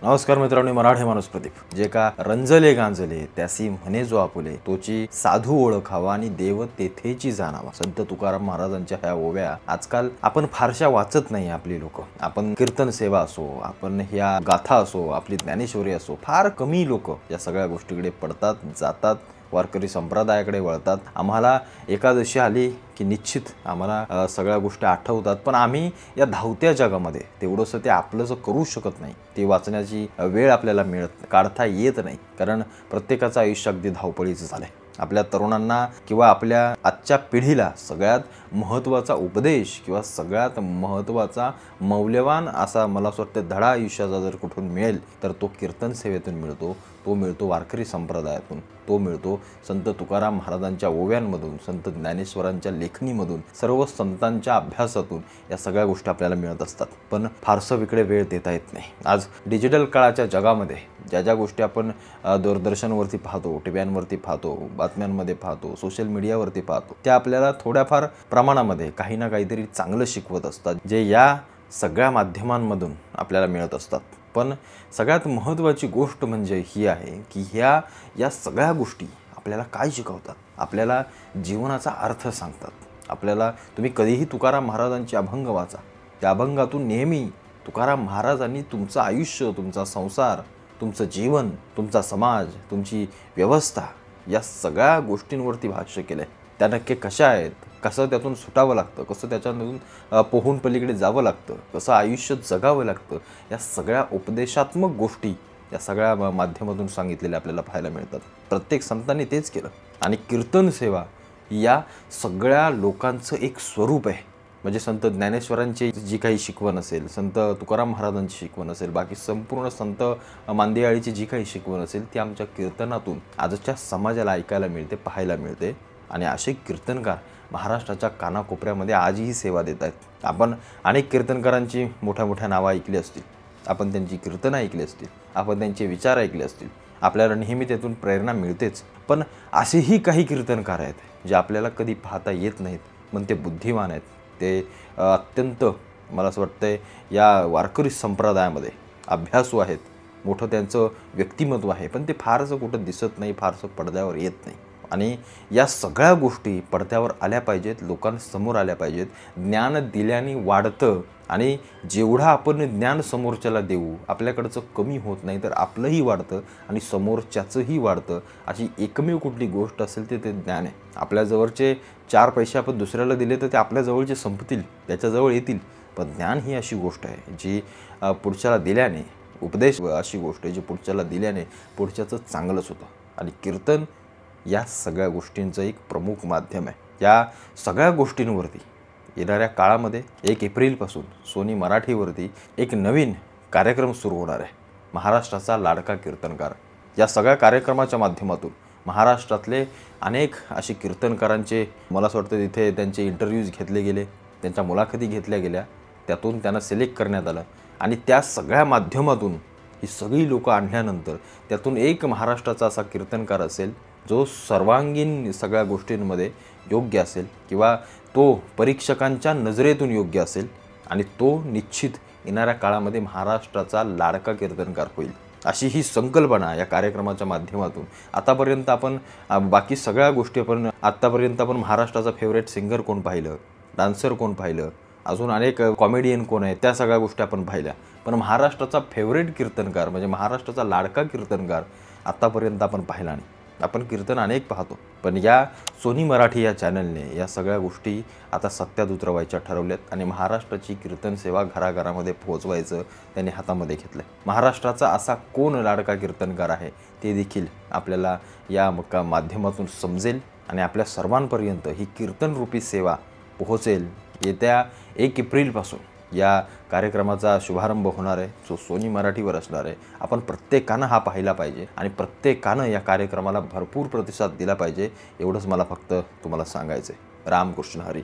नमस्कार मित्रांनो, मराठी माणूस प्रदीप. जे का रंजले गांजले त्यासी म्हणे जो आपुले, तोची साधू ओळखावा आणि देव तेथेची जाणावा. संत तुकाराम महाराजांच्या ह्या ओव्या आजकाल आपण फारशा वाचत नाही. आपली लोक, आपण कीर्तन सेवा असो, आपण ह्या गाथा असो, आपली ज्ञानेश्वरी असो, फार कमी लोक या सगळ्या गोष्टीकडे पडतात, जातात, वारकरी संप्रदायाकडे वळतात. आम्हाला एकादशी आली की निश्चित आम्हाला सगळ्या गोष्टी आठवतात, पण आम्ही या धावत्या जगामध्ये तेवढंसं ते आपलंसं करू शकत नाही. ते वाचण्याची वेळ आपल्याला काढता येत नाही, कारण प्रत्येकाचं आयुष्य अगदी धावपळीचं झालं आहे. आपल्या तरुणांना किंवा आपल्या आजच्या पिढीला सगळ्यात महत्त्वाचा उपदेश किंवा सगळ्यात महत्त्वाचा मौल्यवान असा मला असं वाटतं धडा आयुष्याचा जर कुठून मिळेल तर तो कीर्तन सेवेतून मिळतो. तो मिळतो वारकरी संप्रदायातून, तो मिळतो संत तुकाराम महाराजांच्या ओव्यांमधून, संत ज्ञानेश्वरांच्या लेखणीमधून, सर्व संतांच्या अभ्यासातून या सगळ्या गोष्टी आपल्याला मिळत असतात. पण फारसं इकडे वेळ देता येत नाही. आज डिजिटल काळाच्या जगामध्ये ज्या ज्या गोष्टी आपण दूरदर्शनवरती पाहतो, टीव्यांवरती पाहतो, बातम्यांमध्ये पाहतो, सोशल मीडियावरती पाहतो, त्या आपल्याला थोड्याफार प्रमाणामध्ये काही ना काहीतरी चांगलं शिकवत असतात, जे या सगळ्या माध्यमांमधून आपल्याला मिळत असतात. पण सगळ्यात महत्त्वाची गोष्ट म्हणजे ही आहे की या सगळ्या गोष्टी आपल्याला काय शिकवतात, आपल्याला जीवनाचा अर्थ सांगतात. आपल्याला तुम्ही कधीही तुकाराम महाराजांचे अभंग वाचा, त्या अभंगातून नेहमी तुकाराम महाराजांनी तुमचं आयुष्य, तुमचा संसार, तुमचं जीवन, तुमचा समाज, तुमची व्यवस्था या सगळ्या गोष्टींवरती भाष्य केलं आहे. त्या नक्की कशा आहेत, कसं त्यातून सुटावं लागतं, कसं त्याच्यातून पोहून पलीकडे जावं लागतं, कसं आयुष्य जगावं लागतं, या सगळ्या उपदेशात्मक गोष्टी या सगळ्या माध्यमातून सांगितलेल्या आपल्याला पाहायला मिळतात. प्रत्येक संतांनी तेच केलं. आणि कीर्तन सेवा या सगळ्या लोकांचं एक स्वरूप आहे. म्हणजे संत ज्ञानेश्वरांची जी काही शिकवण असेल, संत तुकाराम महाराजांची शिकवण असेल, बाकी संपूर्ण संत मांदियाळीची जी काही शिकवण असेल, ती आमच्या कीर्तनातून आजच्या समाजाला ऐकायला मिळते, पाहायला मिळते. आणि असे कीर्तनकार महाराष्ट्राच्या कानाकोपऱ्यामध्ये आजही सेवा देत आहेत. आपण अनेक कीर्तनकारांची मोठ्या मोठ्या नावं ऐकली असतील, आपण त्यांची कीर्तनं ऐकली असतील, आपण त्यांचे विचार ऐकले असतील, आपल्याला नेहमी त्यातून प्रेरणा मिळतेच. पण असेही काही कीर्तनकार आहेत जे आपल्याला कधी पाहता येत नाहीत, पण ते बुद्धिमान आहेत. ते अत्यंत मला असं वाटतंय या वारकरी संप्रदायामध्ये अभ्यासू आहेत. मोठं त्यांचं व्यक्तिमत्व आहे, पण ते फारसं कुठं दिसत नाही, फारसं पडद्यावर येत नाही. आणि या सगळ्या गोष्टी पडद्यावर आल्या पाहिजेत, लोकांसमोर आल्या पाहिजेत. ज्ञान दिल्याने वाढतं, आणि जेवढं आपण ज्ञान समोरच्याला देऊ आपल्याकडचं कमी होत नाही, तर आपलंही वाढतं आणि समोरच्याचंही वाढतं. अशी एकमेव कुठली गोष्ट असेल ते ज्ञान आहे. आपल्याजवळचे 4 पैसे आपण दुसऱ्याला दिले तर ते आपल्याजवळचे संपतील, त्याच्याजवळ येतील. पण ज्ञान ही अशी गोष्ट आहे जी पुढच्याला दिल्याने, उपदेश अशी गोष्ट आहे जी पुढच्याला दिल्याने पुढच्याचं चांगलंच होतं. आणि कीर्तन या सगळ्या गोष्टींचं एक प्रमुख माध्यम आहे. या सगळ्या गोष्टींवरती येणाऱ्या काळामध्ये 1 एप्रिलपासून सोनी मराठीवरती एक नवीन कार्यक्रम सुरू होणार आहे, महाराष्ट्राचा लाडका कीर्तनकार. या सगळ्या कार्यक्रमाच्या माध्यमातून महाराष्ट्रातले अनेक असे कीर्तनकारांचे मला असं वाटतं तिथे त्यांचे इंटरव्ह्यूज घेतले गेले, त्यांच्या मुलाखती घेतल्या गेल्या, त्यातून त्यांना सिलेक्ट करण्यात आलं. आणि त्या सगळ्या माध्यमातून ही सगळी लोकं आणल्यानंतर त्यातून एक महाराष्ट्राचा असा कीर्तनकार असेल जो सर्वांगीण सगळ्या गोष्टींमध्ये योग्य असेल, किंवा तो परीक्षकांच्या नजरेतून योग्य असेल, आणि तो निश्चित येणाऱ्या काळामध्ये महाराष्ट्राचा लाडका कीर्तनकार होईल. अशी ही संकल्पना या कार्यक्रमाच्या माध्यमातून आतापर्यंत आपण बाकी सगळ्या गोष्टी आत्तापर्यंत आपण महाराष्ट्राचा फेवरेट सिंगर कोण पाहिलं, डान्सर कोण पाहिलं, अजून अनेक कॉमेडियन कोण आहेत, त्या सगळ्या गोष्टी आपण पाहिल्या. पण महाराष्ट्राचा फेवरेट कीर्तनकार म्हणजे महाराष्ट्राचा लाडका कीर्तनकार आत्तापर्यंत आपण पाहिला नाही. आपण कीर्तन अनेक पाहतो, पण या सोनी मराठी या चॅनलने या सगळ्या गोष्टी आता सत्यात उतरवायच्या ठरवल्यात आणि महाराष्ट्राची कीर्तन सेवा घराघरामध्ये पोहोचवायचं त्यांनी हातामध्ये घेतलं. महाराष्ट्राचा असा कोण लाडका कीर्तनकार आहे ते देखील आपल्याला या माध्यमातून समजेल, आणि आपल्या सर्वांपर्यंत ही कीर्तनरूपी सेवा पोहोचेल. येत्या 1 एप्रिलपासून या कार्यक्रमाचा शुभारंभ होणार आहे, जो सोनी मराठीवर असणार आहे. आपण प्रत्येकानं हा पाहिला पाहिजे आणि प्रत्येकानं या कार्यक्रमाला भरपूर प्रतिसाद दिला पाहिजे. एवढंच मला फक्त तुम्हाला सांगायचं आहे. रामकृष्ण हरी.